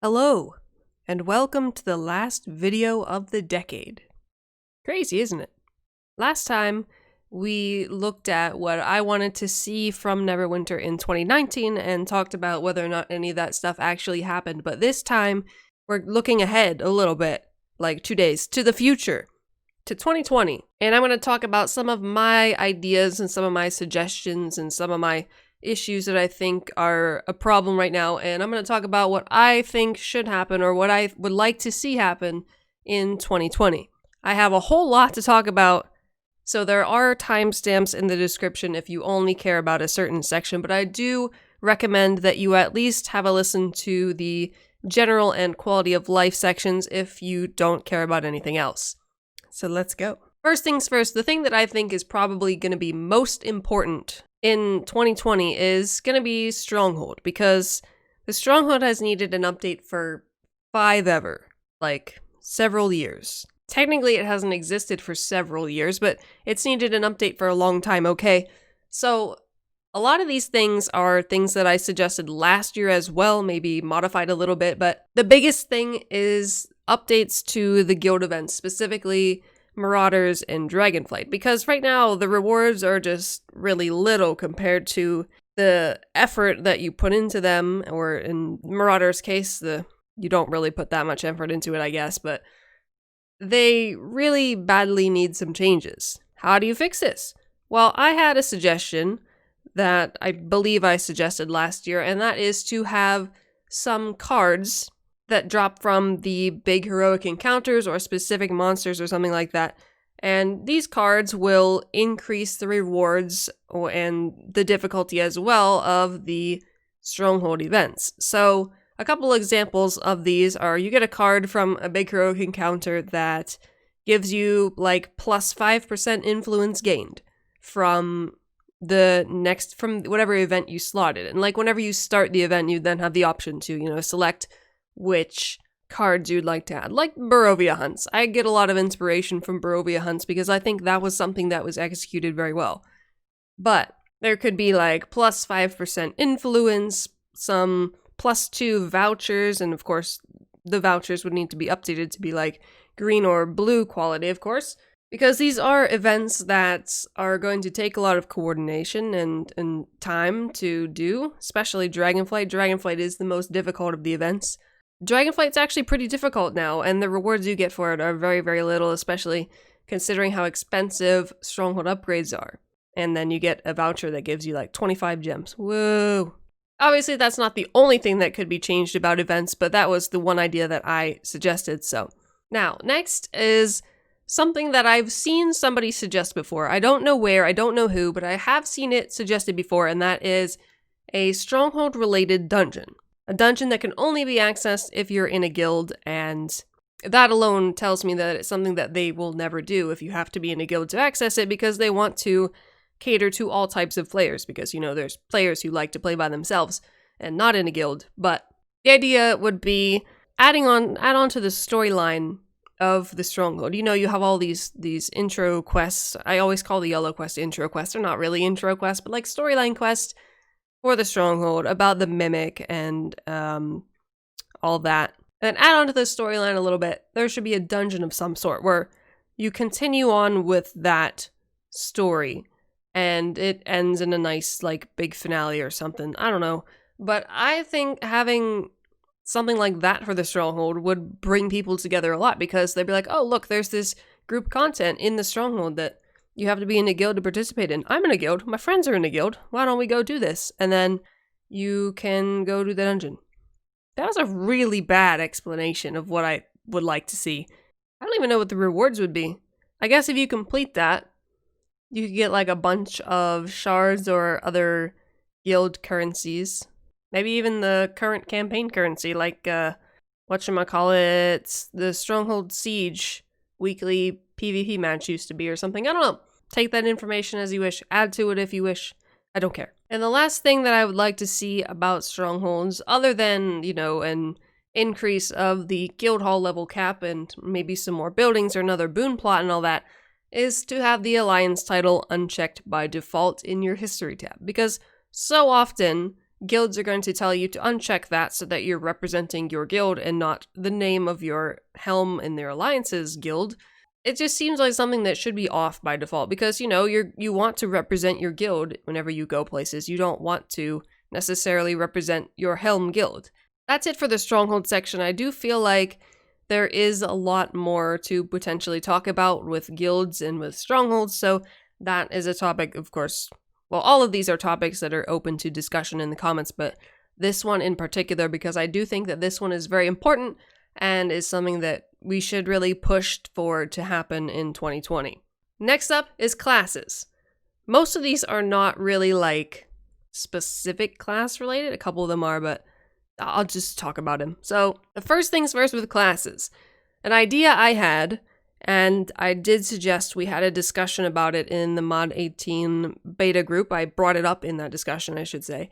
Hello, and welcome to the last video of the decade. Crazy, isn't it? Last time, we looked at what I wanted to see from Neverwinter in 2019 and talked about whether or not any of that stuff actually happened, but this time, we're looking ahead a little bit, like 2 days, to the future, to 2020. And I'm going to talk about some of my ideas and some of my suggestions and some of my issues that I think are a problem right now, and I'm going to talk about what I think should happen or what I would like to see happen in 2020. I have a whole lot to talk about, so there are timestamps in the description if you only care about a certain section, but I do recommend that you at least have a listen to the general and quality of life sections if you don't care about anything else. So let's go. First things first, the thing that I think is probably going to be most important in 2020 is going to be Stronghold, because the Stronghold has needed an update for several years. Technically, it hasn't existed for several years, but it's needed an update for a long time, okay? So, a lot of these things are things that I suggested last year as well, maybe modified a little bit, but the biggest thing is updates to the guild events, specifically Marauders and Dragonflight, because right now the rewards are just really little compared to the effort that you put into them, or in Marauders' case, you don't really put that much effort into it, I guess, but they really badly need some changes. How do you fix this? Well, I had a suggestion that I believe I suggested last year, and that is to have some cards that drop from the big heroic encounters or specific monsters or something like that. And these cards will increase the rewards and the difficulty as well of the Stronghold events. So a couple examples of these are you get a card from a big heroic encounter that gives you like plus 5% influence gained from whatever event you slotted. And like whenever you start the event, you then have the option to, select which cards you'd like to add, like Barovia hunts. I get a lot of inspiration from Barovia hunts because I think that was something that was executed very well. But there could be like plus 5% influence, some plus 2 vouchers, and of course the vouchers would need to be updated to be like green or blue quality, of course, because these are events that are going to take a lot of coordination and time to do, especially Dragonflight. Dragonflight is the most difficult of the events. Dragonflight's actually pretty difficult now, and the rewards you get for it are very, very little, especially considering how expensive Stronghold upgrades are. And then you get a voucher that gives you like 25 gems. Whoa! Obviously, that's not the only thing that could be changed about events, but that was the one idea that I suggested, so. Now, next is something that I've seen somebody suggest before. I don't know where, I don't know who, but I have seen it suggested before, and that is a Stronghold-related dungeon. A dungeon that can only be accessed if you're in a guild, and that alone tells me that it's something that they will never do if you have to be in a guild to access it, because they want to cater to all types of players, because, there's players who like to play by themselves and not in a guild. But the idea would be add on to the storyline of the Stronghold. You have all these intro quests. I always call the yellow quest intro quests. They're not really intro quests, but like storyline quests for the Stronghold about the Mimic and all that. And add on to the storyline a little bit. There should be a dungeon of some sort where you continue on with that story and it ends in a nice like big finale or something. I don't know. But I think having something like that for the Stronghold would bring people together a lot, because they'd be like, oh, look, there's this group content in the Stronghold that you have to be in a guild to participate in. I'm in a guild. My friends are in a guild. Why don't we go do this? And then you can go to the dungeon. That was a really bad explanation of what I would like to see. I don't even know what the rewards would be. I guess if you complete that, you could get like a bunch of shards or other guild currencies. Maybe even the current campaign currency, like, whatchamacallit, the Stronghold Siege weekly PvP match used to be or something. I don't know. Take that information as you wish. Add to it if you wish. I don't care. And the last thing that I would like to see about Strongholds, other than, an increase of the guild hall level cap and maybe some more buildings or another boon plot and all that, is to have the Alliance title unchecked by default in your history tab. Because so often guilds are going to tell you to uncheck that so that you're representing your guild and not the name of your helm in their alliance's guild. It just seems like something that should be off by default because, you know, you want to represent your guild whenever you go places. You don't want to necessarily represent your helm guild. That's it for the Stronghold section. I do feel like there is a lot more to potentially talk about with guilds and with strongholds, so that is a topic, of course. Well, all of these are topics that are open to discussion in the comments, but this one in particular, because I do think that this one is very important and is something that we should really push forward to happen in 2020. Next up is classes. Most of these are not really like specific class related. A couple of them are, but I'll just talk about them. So the first things first with classes. An idea I had, and I did suggest we had a discussion about it in the Mod 18 beta group. I brought it up in that discussion, I should say.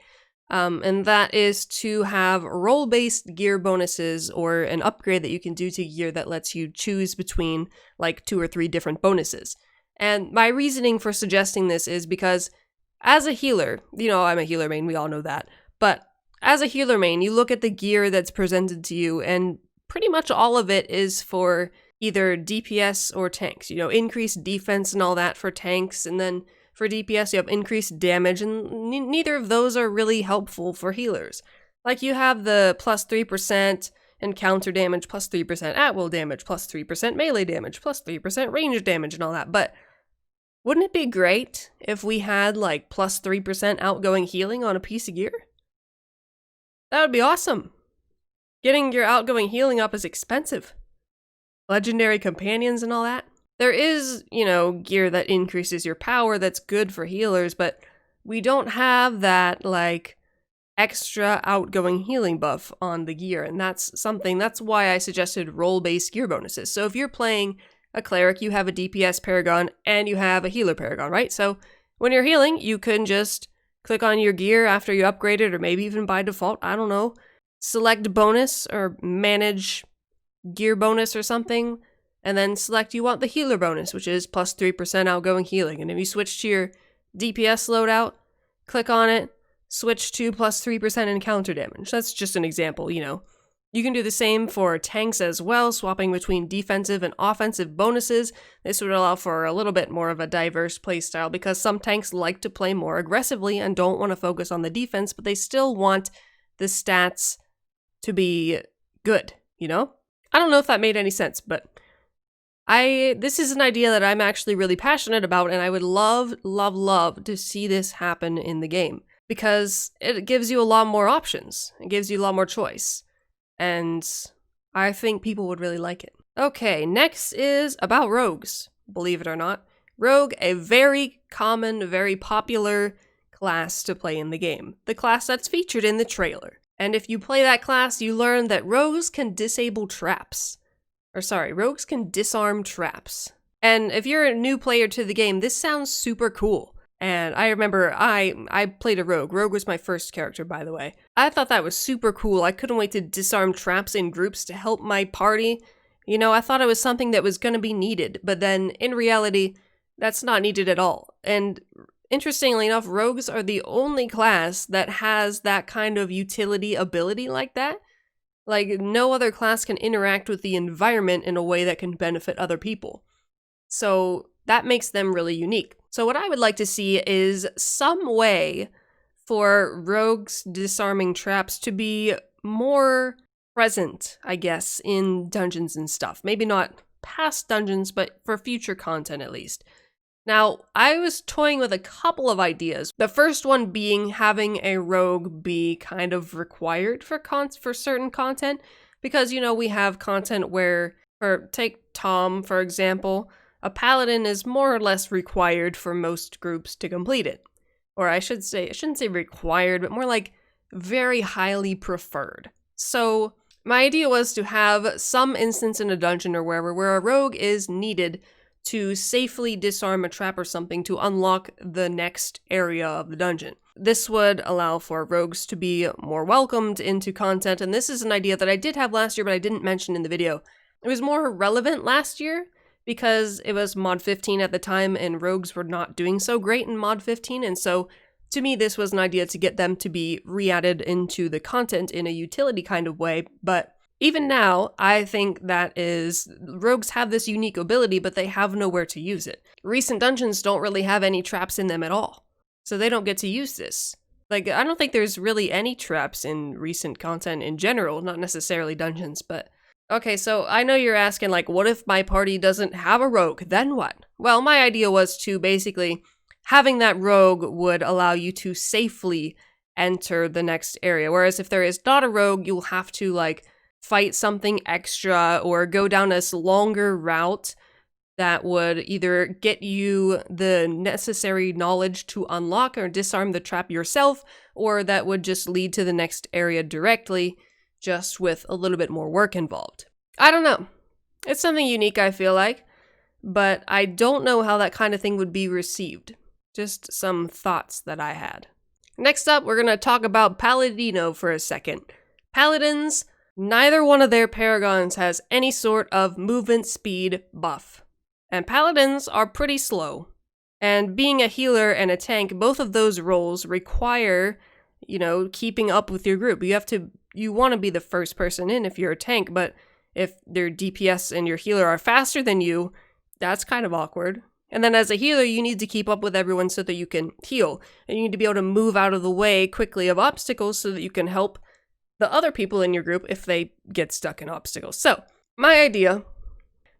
And that is to have role-based gear bonuses or an upgrade that you can do to gear that lets you choose between like 2 or 3 different bonuses. And my reasoning for suggesting this is because as a healer, you know, I'm a healer main, we all know that, but as a healer main, you look at the gear that's presented to you, and pretty much all of it is for either DPS or tanks. You know, increased defense and all that for tanks, and then for DPS you have increased damage, and neither of those are really helpful for healers. Like, you have the plus 3% encounter damage, plus 3% at-will damage, plus 3% melee damage, plus 3% range damage, and all that, but wouldn't it be great if we had, like, plus 3% outgoing healing on a piece of gear? That would be awesome. Getting your outgoing healing up is expensive. Legendary companions and all that. There is, you know, gear that increases your power that's good for healers, but we don't have that, like, extra outgoing healing buff on the gear, and that's why I suggested role-based gear bonuses. So if you're playing a cleric, you have a DPS paragon, and you have a healer paragon, right? So when you're healing, you can just click on your gear after you upgrade it, or maybe even by default, I don't know. Select bonus or manage gear bonus or something, and then select you want the healer bonus, which is plus 3% outgoing healing. And if you switch to your DPS loadout, click on it, switch to plus 3% encounter damage. That's just an example, you know. You can do the same for tanks as well, swapping between defensive and offensive bonuses. This would allow for a little bit more of a diverse playstyle because some tanks like to play more aggressively and don't want to focus on the defense, but they still want the stats to be good, you know? I don't know if that made any sense, but this is an idea that I'm actually really passionate about, and I would love, love, love to see this happen in the game because it gives you a lot more options. It gives you a lot more choice. And I think people would really like it. Okay, next is about rogues, believe it or not. Rogue, a very common, very popular class to play in the game. The class that's featured in the trailer. And if you play that class, you learn that rogues can disable traps. Rogues can disarm traps. And if you're a new player to the game, this sounds super cool. And I remember I played a rogue. Rogue was my first character, by the way. I thought that was super cool. I couldn't wait to disarm traps in groups to help my party. You know, I thought it was something that was going to be needed. But then, in reality, that's not needed at all. And interestingly enough, rogues are the only class that has that kind of utility ability like that. Like, no other class can interact with the environment in a way that can benefit other people. So that makes them really unique. So what I would like to see is some way for rogues disarming traps to be more present, I guess, in dungeons and stuff. Maybe not past dungeons, but for future content at least. Now, I was toying with a couple of ideas. The first one being having a rogue be kind of required for certain content. Because, you know, we have content where, take Tom, for example, a paladin is more or less required for most groups to complete it. Or I shouldn't say required, but more like very highly preferred. So my idea was to have some instance in a dungeon or wherever where a rogue is needed to safely disarm a trap or something to unlock the next area of the dungeon. This would allow for rogues to be more welcomed into content, and this is an idea that I did have last year, but I didn't mention in the video. It was more relevant last year, because it was mod 15 at the time and rogues were not doing so great in mod 15, and so to me, this was an idea to get them to be re-added into the content in a utility kind of way, but even now, I think rogues have this unique ability, but they have nowhere to use it. Recent dungeons don't really have any traps in them at all, so they don't get to use this. Like, I don't think there's really any traps in recent content in general, not necessarily dungeons, but... Okay, so I know you're asking, like, what if my party doesn't have a rogue? Then what? Well, my idea was to basically... having that rogue would allow you to safely enter the next area, whereas if there is not a rogue, you'll have to, like, fight something extra or go down a longer route that would either get you the necessary knowledge to unlock or disarm the trap yourself, or that would just lead to the next area directly, just with a little bit more work involved. I don't know. It's something unique, I feel like, but I don't know how that kind of thing would be received. Just some thoughts that I had. Next up, we're going to talk about Paladino for a second. Paladins, neither one of their paragons has any sort of movement speed buff. And Paladins are pretty slow. And being a healer and a tank, both of those roles require, keeping up with your group. You want to be the first person in if you're a tank, but if their DPS and your healer are faster than you, that's kind of awkward. And then as a healer, you need to keep up with everyone so that you can heal. And you need to be able to move out of the way quickly of obstacles so that you can help the other people in your group if they get stuck in obstacles. So, my idea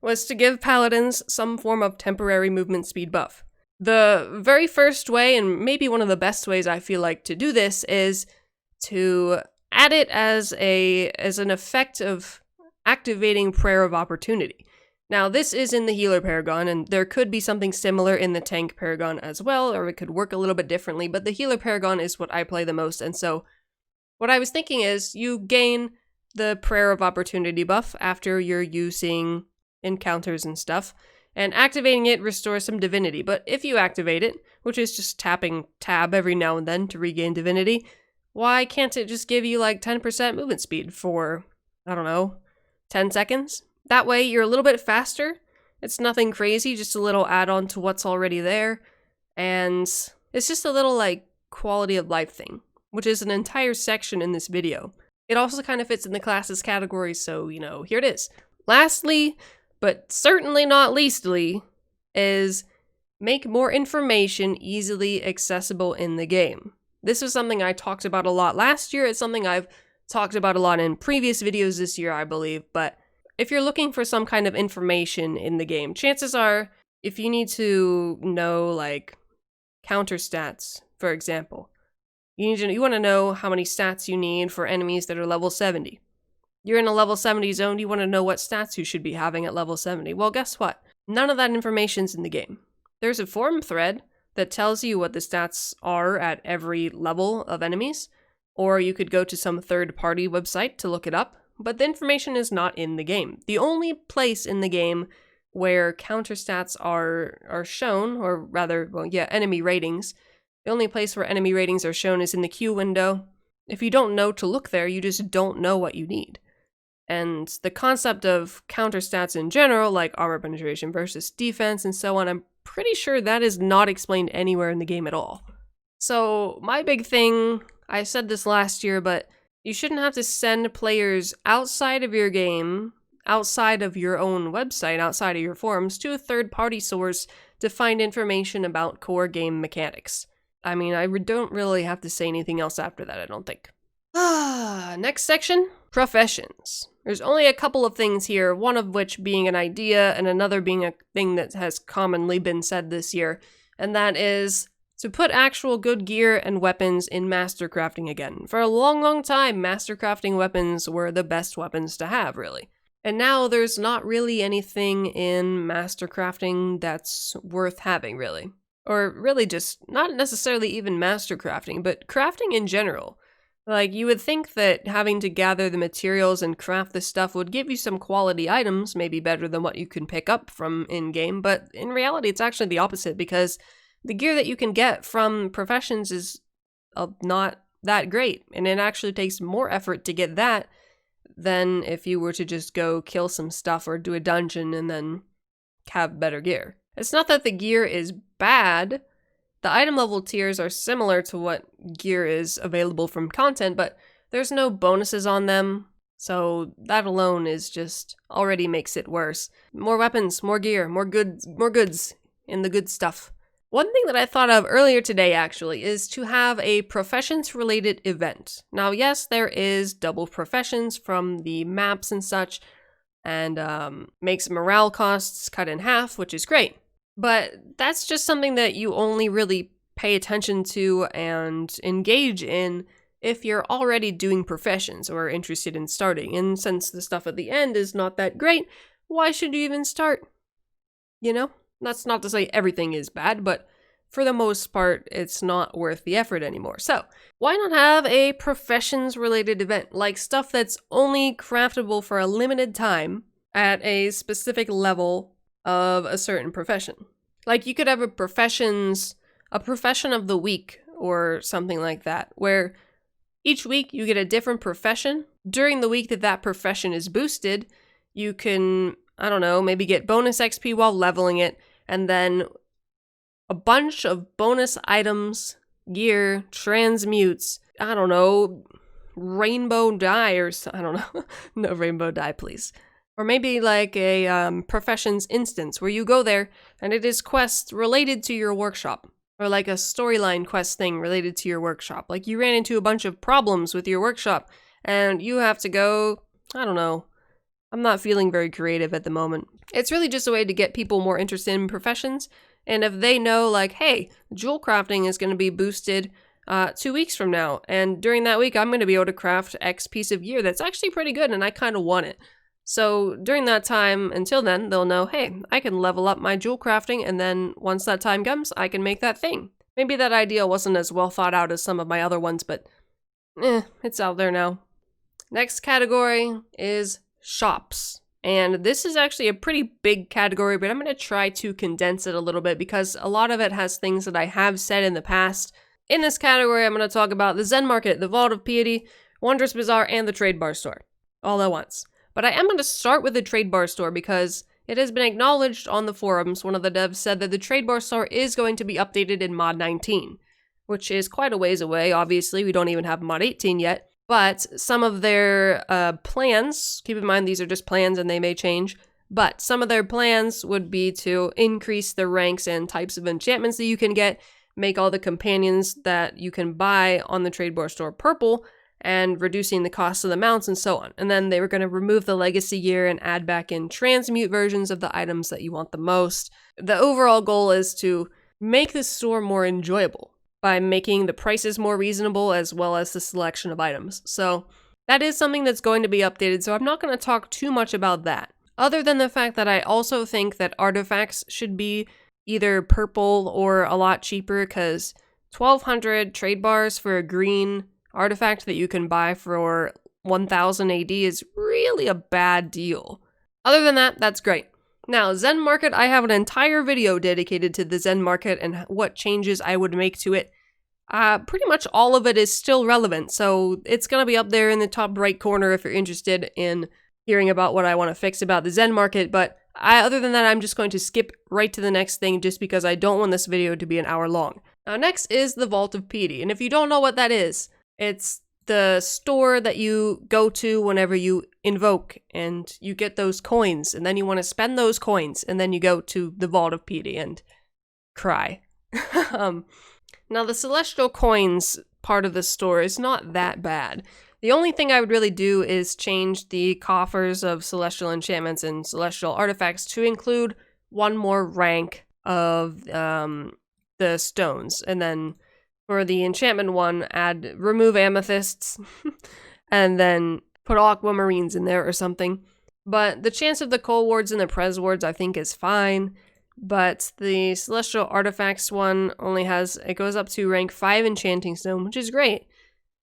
was to give Paladins some form of temporary movement speed buff. The very first way, and maybe one of the best ways I feel like to do this, is to add it as an effect of activating Prayer of Opportunity. Now, this is in the healer paragon, and there could be something similar in the tank paragon as well, or it could work a little bit differently, but the healer paragon is what I play the most, and so what I was thinking is you gain the Prayer of Opportunity buff after you're using encounters and stuff, and activating it restores some divinity, but if you activate it, which is just tapping tab every now and then to regain divinity, why can't it just give you like 10% movement speed for, 10 seconds? That way, you're a little bit faster. It's nothing crazy, just a little add-on to what's already there. And it's just a little, quality of life thing, which is an entire section in this video. It also kind of fits in the classes category, so, here it is. Lastly, but certainly not leastly, is make more information easily accessible in the game. This was something I talked about a lot last year. It's something I've talked about a lot in previous videos this year, I believe, but if you're looking for some kind of information in the game, chances are, if you need to know, counter stats, for example, you want to know how many stats you need for enemies that are level 70. You're in a level 70 zone, you want to know what stats you should be having at level 70. Well, guess what? None of that information's in the game. There's a forum thread that tells you what the stats are at every level of enemies, or you could go to some third-party website to look it up. But the information is not in the game. The only place in the game where counter stats are shown, or rather, enemy ratings, the only place where enemy ratings are shown is in the queue window. If you don't know to look there, you just don't know what you need. And the concept of counter stats in general, like armor penetration versus defense and so on, I'm pretty sure that is not explained anywhere in the game at all. So my big thing, I said this last year, but you shouldn't have to send players outside of your game, outside of your own website, outside of your forums, to a third-party source to find information about core game mechanics. I mean, I don't really have to say anything else after that, I don't think. Next section, professions. There's only a couple of things here, one of which being an idea and another being a thing that has commonly been said this year, and that is to put actual good gear and weapons in mastercrafting again. For a long, long time, mastercrafting weapons were the best weapons to have, really. And now there's not really anything in mastercrafting that's worth having, really. Or really just, not necessarily even mastercrafting, but crafting in general. You would think that having to gather the materials and craft this stuff would give you some quality items, maybe better than what you can pick up from in-game, but in reality it's actually the opposite, because the gear that you can get from professions is not that great, and it actually takes more effort to get that than if you were to just go kill some stuff or do a dungeon and then have better gear. It's not that the gear is bad, The item level tiers are similar to what gear is available from content, but there's no bonuses on them, so that alone is just already makes it worse. More weapons, more gear, more goods in the good stuff. One thing that I thought of earlier today, actually, is to have a professions-related event. Now, yes, there is double professions from the maps and such, and makes morale costs cut in half, which is great. But that's just something that you only really pay attention to and engage in if you're already doing professions or interested in starting. And since the stuff at the end is not that great, why should you even start? You know? That's not to say everything is bad, but for the most part, it's not worth the effort anymore. So, why not have a professions-related event, like stuff that's only craftable for a limited time at a specific level of a certain profession? Like, you could have a profession of the week or something like that, where each week you get a different profession. During the week that that profession is boosted, you can, I don't know, maybe get bonus XP while leveling it, and then a bunch of bonus items, gear, transmutes, I don't know, rainbow dye or I don't know. No rainbow dye, please. Or maybe like a professions instance where you go there and it is quests related to your workshop. Or like a storyline quest thing related to your workshop. Like you ran into a bunch of problems with your workshop and you have to go, I don't know. I'm not feeling very creative at the moment. It's really just a way to get people more interested in professions. And if they know like, hey, jewel crafting is going to be boosted 2 weeks from now. And during that week, I'm going to be able to craft X piece of gear that's actually pretty good and I kind of want it. So during that time, until then, they'll know, hey, I can level up my jewel crafting, and then once that time comes, I can make that thing. Maybe that idea wasn't as well thought out as some of my other ones, but it's out there now. Next category is shops. And this is actually a pretty big category, but I'm going to try to condense it a little bit because a lot of it has things that I have said in the past. In this category, I'm going to talk about the Zen Market, the Vault of Piety, Wondrous Bazaar, and the Trade Bar Store, all at once. But I am going to start with the Trade Bar Store because it has been acknowledged on the forums. One of the devs said that the Trade Bar Store is going to be updated in Mod 19, which is quite a ways away. Obviously, we don't even have Mod 18 yet. But some of their plans, keep in mind these are just plans and they may change, but some of their plans would be to increase the ranks and types of enchantments that you can get, make all the companions that you can buy on the Trade Bar Store purple, and reducing the cost of the mounts and so on. And then they were going to remove the legacy gear and add back in transmute versions of the items that you want the most. The overall goal is to make the store more enjoyable by making the prices more reasonable as well as the selection of items. So that is something that's going to be updated, so I'm not going to talk too much about that. Other than the fact that I also think that artifacts should be either purple or a lot cheaper, because 1,200 trade bars for a green artifact that you can buy for 1,000 AD is really a bad deal. Other than that, that's great. Now, Zen Market, I have an entire video dedicated to the Zen Market and what changes I would make to it. Pretty much all of it is still relevant, so it's going to be up there in the top right corner if you're interested in hearing about what I want to fix about the Zen Market, but other than that, I'm just going to skip right to the next thing just because I don't want this video to be an hour long. Now, next is the Vault of Piety, and if you don't know what that is, it's the store that you go to whenever you invoke and you get those coins, and then you want to spend those coins, and then you go to the Vault of Piety and cry. Now, the Celestial Coins part of the store is not that bad. The only thing I would really do is change the coffers of Celestial Enchantments and Celestial Artifacts to include one more rank of the stones, and then for the enchantment one, remove amethysts, and then put aquamarines in there or something. But the chance of the coal wards and the pres wards I think is fine. But the Celestial Artifacts one it goes up to rank 5 Enchanting Stone, which is great.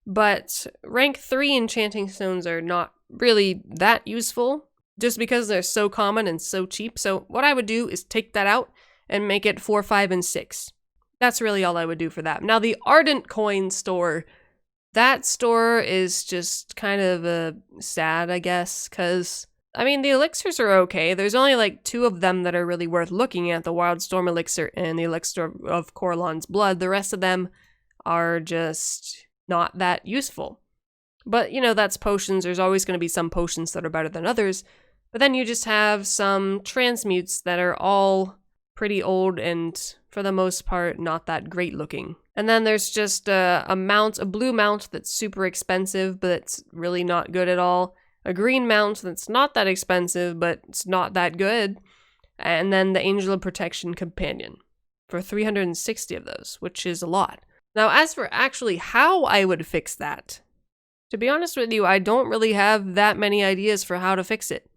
But rank 3 Enchanting Stones are not really that useful, just because they're so common and so cheap. So what I would do is take that out and make it 4, 5, and 6. That's really all I would do for that. Now, the Ardent Coin store, that store is just kind of sad, I guess, because I mean, the elixirs are okay. There's only like 2 of them that are really worth looking at, the Wildstorm elixir and the elixir of Coralon's blood. The rest of them are just not that useful. But, you know, that's potions. There's always going to be some potions that are better than others. But then you just have some transmutes that are all pretty old and, for the most part, not that great looking. And then there's just a blue mount that's super expensive, but it's really not good at all. A green mount that's not that expensive, but it's not that good. And then the Angel of Protection Companion for 360 of those, which is a lot. Now, as for actually how I would fix that, to be honest with you, I don't really have that many ideas for how to fix it.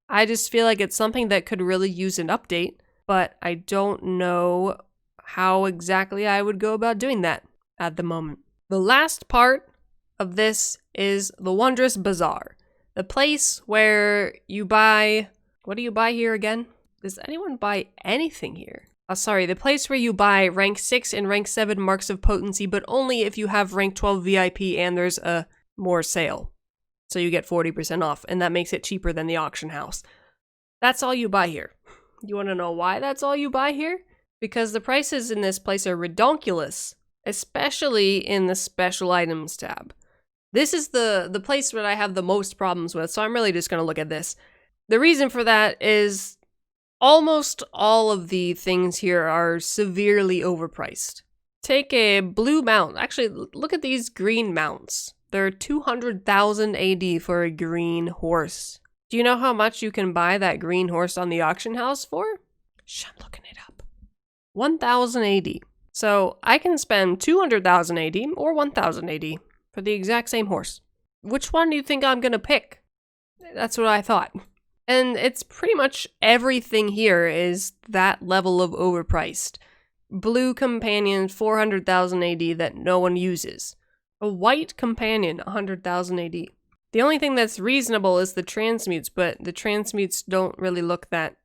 I just feel like it's something that could really use an update, but I don't know how exactly I would go about doing that at the moment. The last part of this is the Wondrous Bazaar. The place where you buy... What do you buy here again? Does anyone buy anything here? Oh, sorry, the place where you buy rank 6 and rank 7 marks of potency, but only if you have rank 12 VIP and there's a more sale. So you get 40% off, and that makes it cheaper than the auction house. That's all you buy here. You want to know why that's all you buy here? Because the prices in this place are redonkulous, especially in the special items tab. This is the place that I have the most problems with, so I'm really just going to look at this. The reason for that is almost all of the things here are severely overpriced. Take a blue mount. Actually, look at these green mounts. They're 200,000 AD for a green horse. Do you know how much you can buy that green horse on the auction house for? Shh, I'm looking it up. 1,000 AD. So I can spend 200,000 AD or 1,000 AD for the exact same horse. Which one do you think I'm gonna pick? That's what I thought. And it's pretty much everything here is that level of overpriced. Blue companion, 400,000 AD that no one uses. A white companion, 100,000 AD. The only thing that's reasonable is the transmutes, but the transmutes don't really look that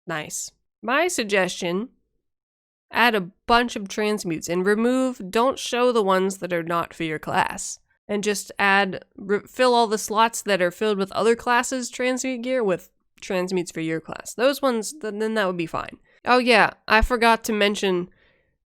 nice. My suggestion, add a bunch of transmutes and don't show the ones that are not for your class. And just fill all the slots that are filled with other classes' transmute gear with transmutes for your class. Those ones, then that would be fine. Oh yeah, I forgot to mention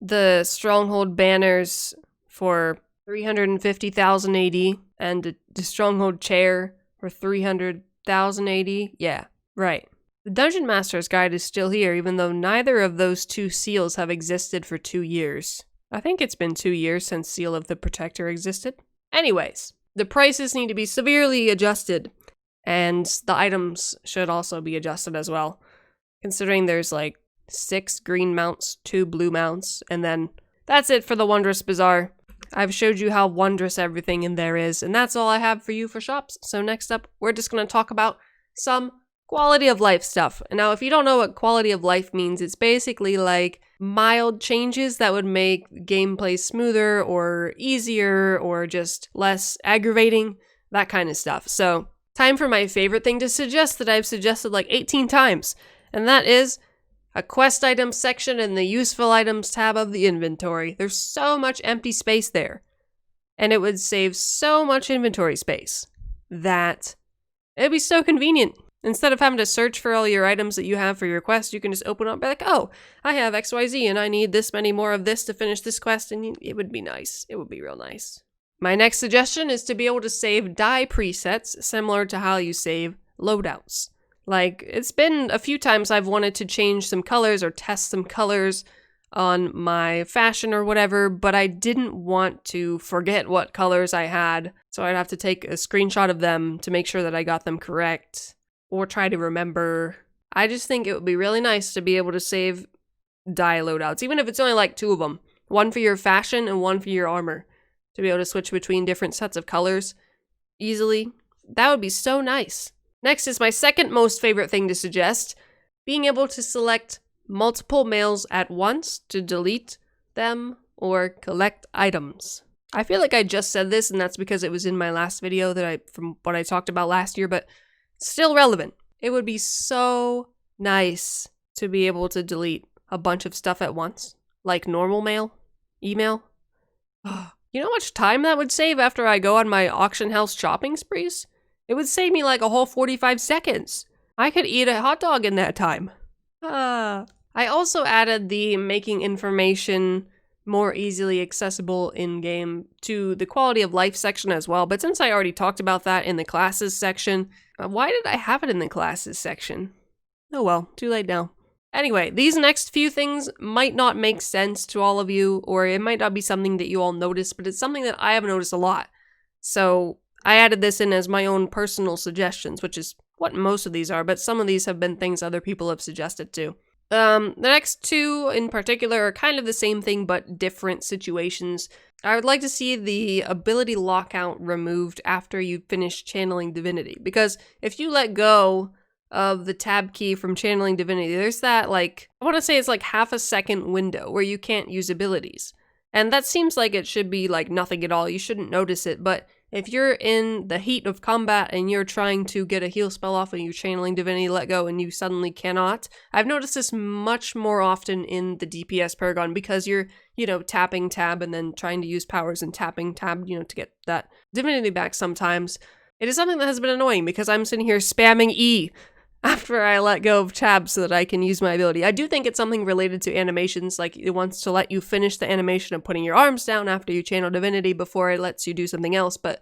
the Stronghold banners for 350,000 AD and the Stronghold chair for 300,000 AD. Yeah, right. The Dungeon Master's Guide is still here, even though neither of those 2 seals have existed for 2 years. I think it's been 2 years since Seal of the Protector existed. Anyways, the prices need to be severely adjusted, and the items should also be adjusted as well, considering there's like 6 green mounts, 2 blue mounts, and then that's it for the Wondrous Bazaar. I've showed you how wondrous everything in there is, and that's all I have for you for shops. So next up, we're just going to talk about some quality of life stuff. Now, if you don't know what quality of life means, it's basically like mild changes that would make gameplay smoother or easier or just less aggravating, that kind of stuff. So, time for my favorite thing to suggest that I've suggested like 18 times, and that is a quest items section in the useful items tab of the inventory. There's so much empty space there, and it would save so much inventory space that it'd be so convenient. Instead of having to search for all your items that you have for your quest, you can just open up and be like, oh, I have XYZ and I need this many more of this to finish this quest, and it would be nice. It would be real nice. My next suggestion is to be able to save dye presets similar to how you save loadouts. Like, it's been a few times I've wanted to change some colors or test some colors on my fashion or whatever, but I didn't want to forget what colors I had, so I'd have to take a screenshot of them to make sure that I got them correct. Or try to remember. I just think it would be really nice to be able to save dye loadouts, even if it's only like 2 of them. One for your fashion and one for your armor. To be able to switch between different sets of colors easily. That would be so nice. Next is my second most favorite thing to suggest. Being able to select multiple mails at once to delete them or collect items. I feel like I just said this, and that's because it was in my last video from what I talked about last year, but still relevant. It would be so nice to be able to delete a bunch of stuff at once, like normal mail, email. You know how much time that would save after I go on my auction house shopping sprees? It would save me like a whole 45 seconds. I could eat a hot dog in that time. I also added the making information more easily accessible in-game to the quality of life section as well, but since I already talked about that in the classes section, why did I have it in the classes section? Oh well, too late now. Anyway, these next few things might not make sense to all of you, or it might not be something that you all notice, but it's something that I have noticed a lot. So I added this in as my own personal suggestions, which is what most of these are, but some of these have been things other people have suggested too. The next two in particular are kind of the same thing, but different situations. I would like to see the ability lockout removed after you finish channeling divinity, because if you let go of the tab key from channeling divinity, there's that, like, I want to say it's like half a second window where you can't use abilities. And that seems like it should be like nothing at all. You shouldn't notice it, but if you're in the heat of combat and you're trying to get a heal spell off and you're channeling divinity let go and you suddenly cannot, I've noticed this much more often in the DPS Paragon because you're, tapping tab and then trying to use powers and tapping tab, to get that divinity back sometimes. It is something that has been annoying because I'm sitting here spamming E after I let go of tab so that I can use my ability. I do think it's something related to animations, like it wants to let you finish the animation of putting your arms down after you channel divinity before it lets you do something else, but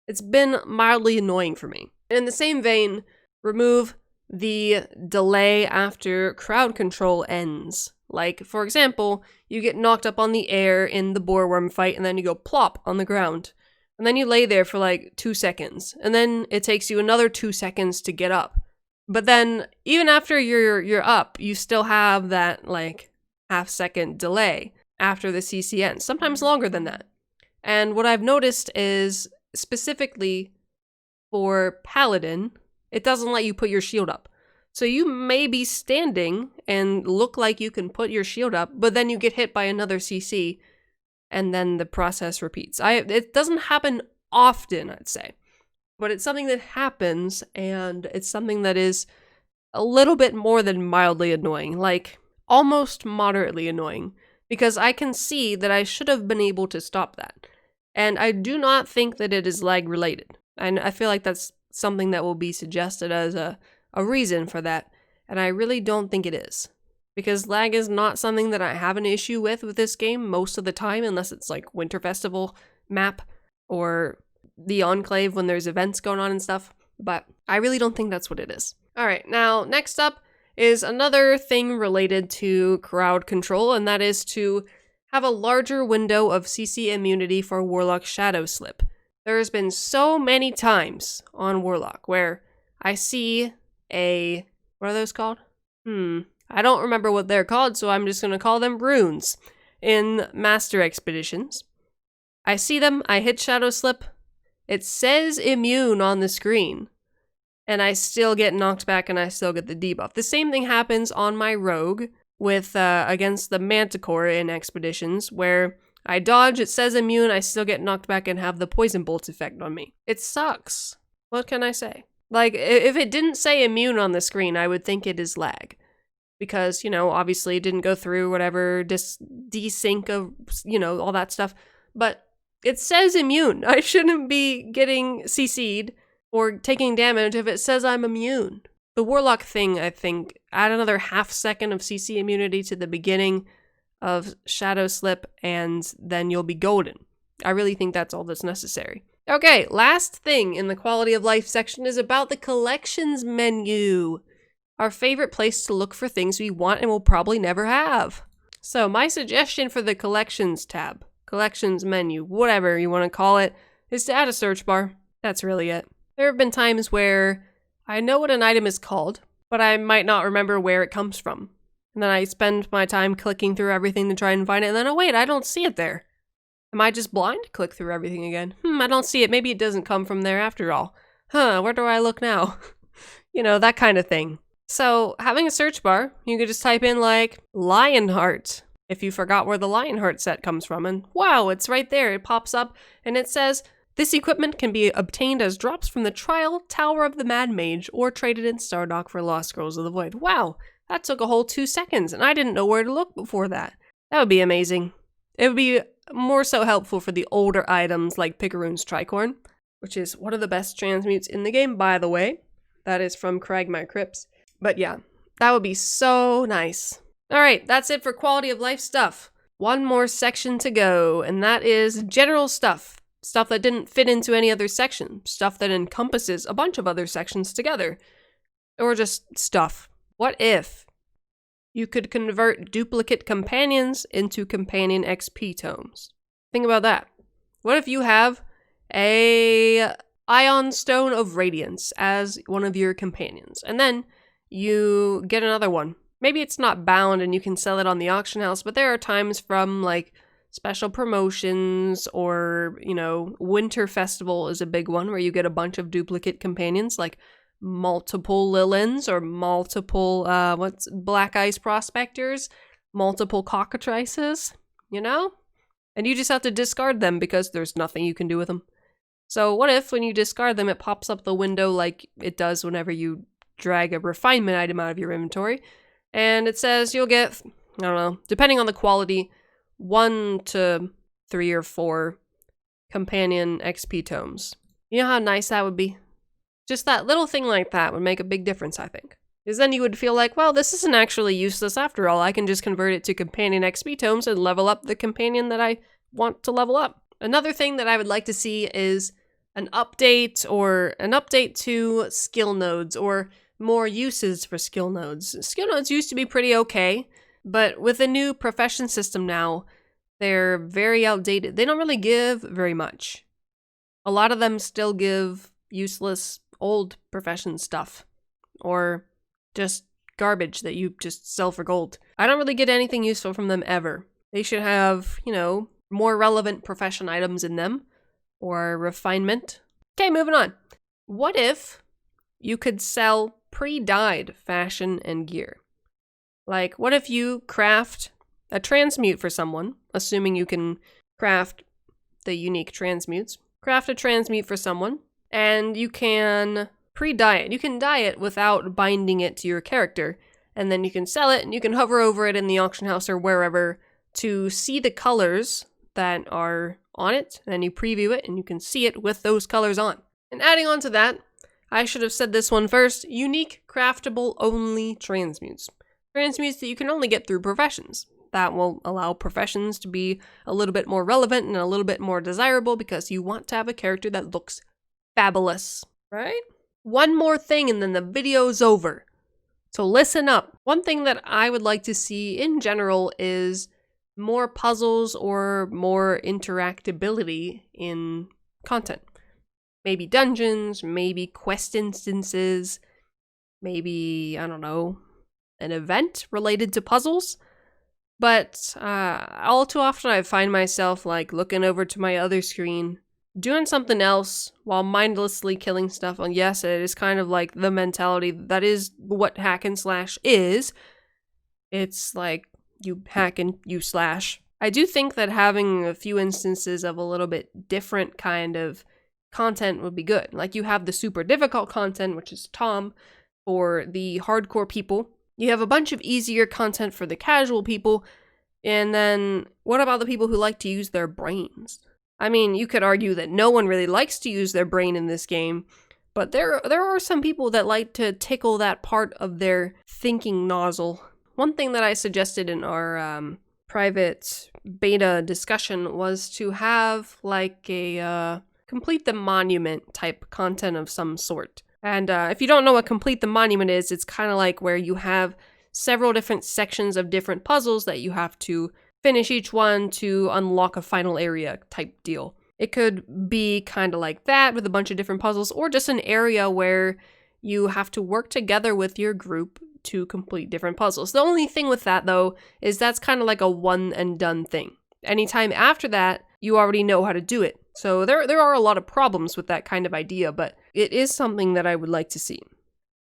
it's been mildly annoying for me. In the same vein, remove the delay after crowd control ends. Like, for example, you get knocked up on the air in the boarworm fight and then you go plop on the ground. And then you lay there for like 2 seconds. And then it takes you another 2 seconds to get up. But then, even after you're up, you still have that, like, half-second delay after the CC ends, sometimes longer than that. And what I've noticed is, specifically for Paladin, it doesn't let you put your shield up. So you may be standing and look like you can put your shield up, but then you get hit by another CC, and then the process repeats. It doesn't happen often, I'd say. But it's something that happens, and it's something that is a little bit more than mildly annoying, like almost moderately annoying, because I can see that I should have been able to stop that. And I do not think that it is lag related. And I feel like that's something that will be suggested as a reason for that, and I really don't think it is. Because lag is not something that I have an issue with this game most of the time, unless it's like Winter Festival map, or the Enclave when there's events going on and stuff, but I really don't think that's what it is. Alright, now next up is another thing related to crowd control, and that is to have a larger window of CC immunity for Warlock Shadow Slip. There has been so many times on Warlock where I see what are those called? I don't remember what they're called, so I'm just going to call them runes in Master Expeditions. I see them, I hit Shadow Slip, it says immune on the screen, and I still get knocked back and I still get the debuff. The same thing happens on my rogue with against the Manticore in Expeditions, where I dodge, it says immune, I still get knocked back and have the poison bolt effect on me. It sucks. What can I say? Like, if it didn't say immune on the screen, I would think it is lag. Because, obviously it didn't go through whatever desync of, all that stuff. But it says immune. I shouldn't be getting CC'd or taking damage if it says I'm immune. The Warlock thing, I think, add another half second of CC immunity to the beginning of Shadow Slip, and then you'll be golden. I really think that's all that's necessary. Okay, last thing in the quality of life section is about the collections menu. Our favorite place to look for things we want and will probably never have. So my suggestion for the collections tab, collections menu, whatever you want to call it, is to add a search bar. That's really it. There have been times where I know what an item is called, but I might not remember where it comes from. And then I spend my time clicking through everything to try and find it, and then, oh wait, I don't see it there. Am I just blind? Click through everything again. I don't see it. Maybe it doesn't come from there after all. Where do I look now? That kind of thing. So, having a search bar, you could just type in, like, Lionheart, if you forgot where the Lionheart set comes from, and wow, it's right there. It pops up, and it says, this equipment can be obtained as drops from the Trial Tower of the Mad Mage, or traded in Stardock for Lost Scrolls of the Void. Wow, that took a whole 2 seconds, and I didn't know where to look before that. That would be amazing. It would be more so helpful for the older items like Picaroon's Tricorn, which is one of the best transmutes in the game, by the way. That is from Cragmire Crypts. But yeah, that would be so nice. Alright, that's it for quality of life stuff. One more section to go, and that is general stuff. Stuff that didn't fit into any other section. Stuff that encompasses a bunch of other sections together. Or just stuff. What if you could convert duplicate companions into companion XP tomes? Think about that. What if you have a Ion Stone of Radiance as one of your companions, and then you get another one? Maybe it's not bound and you can sell it on the auction house, but there are times from like special promotions or, you know, Winter Festival is a big one where you get a bunch of duplicate companions, like multiple Lilins or multiple, Black Ice Prospectors, multiple Cockatrices, you know? And you just have to discard them because there's nothing you can do with them. So what if when you discard them, it pops up the window like it does whenever you drag a refinement item out of your inventory, and it says you'll get, I don't know, depending on the quality, 1 to 3 or 4 companion XP tomes. You know how nice that would be? Just that little thing like that would make a big difference, I think. Because then you would feel like, well, this isn't actually useless after all. I can just convert it to companion XP tomes and level up the companion that I want to level up. Another thing that I would like to see is an update to skill nodes, or more uses for skill nodes. Skill nodes used to be pretty okay, but with the new profession system now, they're very outdated. They don't really give very much. A lot of them still give useless old profession stuff, or just garbage that you just sell for gold. I don't really get anything useful from them ever. They should have, you know, more relevant profession items in them, or refinement. Okay, moving on. What if you could sell pre-dyed fashion and gear? Like, what if you craft a transmute for someone, assuming you can craft the unique transmutes. Craft a transmute for someone, and you can pre-dye it. You can dye it without binding it to your character, and then you can sell it, and you can hover over it in the auction house or wherever to see the colors that are on it, and then you preview it, and you can see it with those colors on. And adding on to that, I should have said this one first, unique craftable only transmutes. Transmutes that you can only get through professions. That will allow professions to be a little bit more relevant and a little bit more desirable because you want to have a character that looks fabulous, right? One more thing and then the video's over. So listen up. One thing that I would like to see in general is more puzzles or more interactability in content. Maybe dungeons, maybe quest instances, maybe, I don't know, an event related to puzzles. But all too often I find myself like looking over to my other screen, doing something else while mindlessly killing stuff. And yes, it is kind of like the mentality that is what hack and slash is. It's like you hack and you slash. I do think that having a few instances of a little bit different kind of content would be good. Like you have the super difficult content, which is Tom, for the hardcore people. You have a bunch of easier content for the casual people. And then what about the people who like to use their brains? I mean, you could argue that no one really likes to use their brain in this game, but there are some people that like to tickle that part of their thinking nozzle. One thing that I suggested in our private beta discussion was to have like a complete the monument type content of some sort. And if you don't know what complete the monument is, it's kind of like where you have several different sections of different puzzles that you have to finish each one to unlock a final area type deal. It could be kind of like that with a bunch of different puzzles, or just an area where you have to work together with your group to complete different puzzles. The only thing with that, though, is that's kind of like a one and done thing. Anytime after that, you already know how to do it. So there are a lot of problems with that kind of idea, but it is something that I would like to see.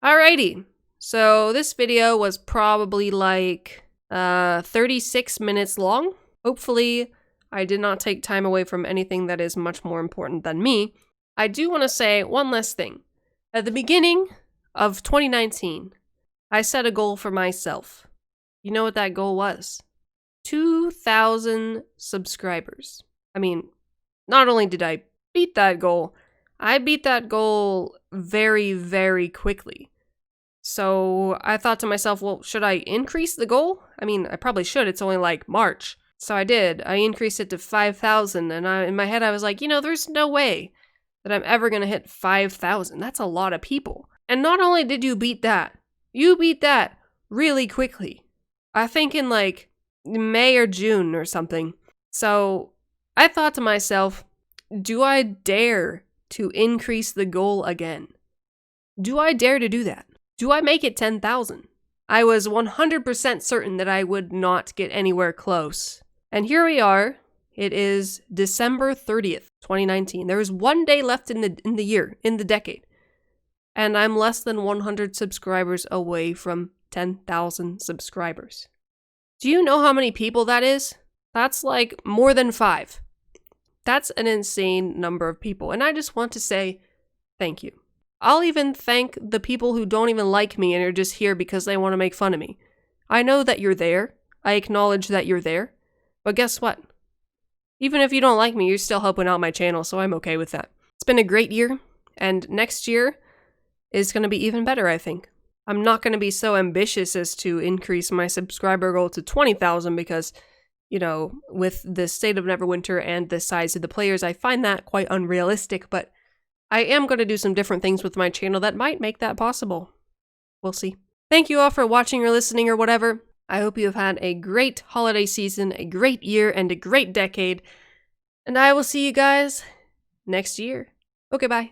Alrighty, so this video was probably like 36 minutes long. Hopefully, I did not take time away from anything that is much more important than me. I do want to say one last thing. At the beginning of 2019, I set a goal for myself. You know what that goal was? 2,000 subscribers. I mean, not only did I beat that goal, I beat that goal very, very quickly. So I thought to myself, well, should I increase the goal? I mean, I probably should. It's only like March. So I did. I increased it to 5,000. And in my head, I was like, there's no way that I'm ever going to hit 5,000. That's a lot of people. And not only did you beat that really quickly. I think in like May or June or something. So I thought to myself, do I dare to increase the goal again? Do I dare to do that? Do I make it 10,000? I was 100% certain that I would not get anywhere close. And here we are. It is December 30th, 2019. There is 1 day left in the year, in the decade. And I'm less than 100 subscribers away from 10,000 subscribers. Do you know how many people that is? That's like more than 5. That's an insane number of people. And I just want to say thank you. I'll even thank the people who don't even like me and are just here because they want to make fun of me. I know that you're there. I acknowledge that you're there. But guess what? Even if you don't like me, you're still helping out my channel, so I'm okay with that. It's been a great year, and next year is going to be even better, I think. I'm not going to be so ambitious as to increase my subscriber goal to 20,000 because, with the state of Neverwinter and the size of the players, I find that quite unrealistic, but I am going to do some different things with my channel that might make that possible. We'll see. Thank you all for watching or listening or whatever. I hope you have had a great holiday season, a great year, and a great decade. And I will see you guys next year. Okay, bye.